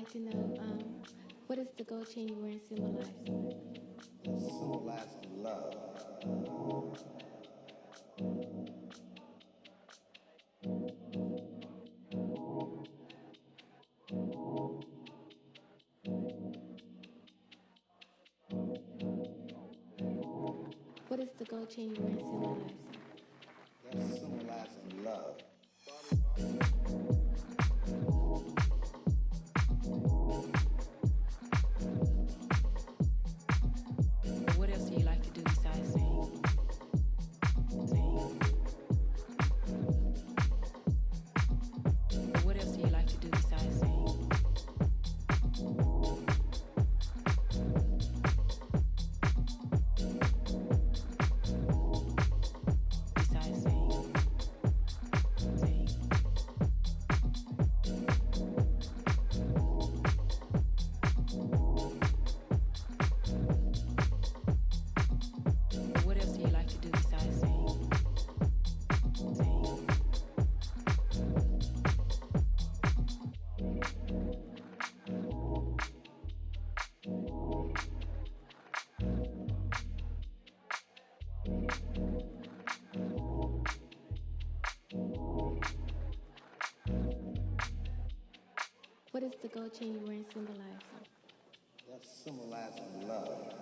like to know what is the gold chain you're wearing symbolize? Symbolizing love. What is the gold chain you're wearing symbolize? That's symbolizing love. What else do you like to do besides sing? Sing. What else do you like to do besides sing? Besides sing. Sing. What else do you like to do besides sing? Sing. What is the gold chain you're wearing symbolize? That's symbolizing love.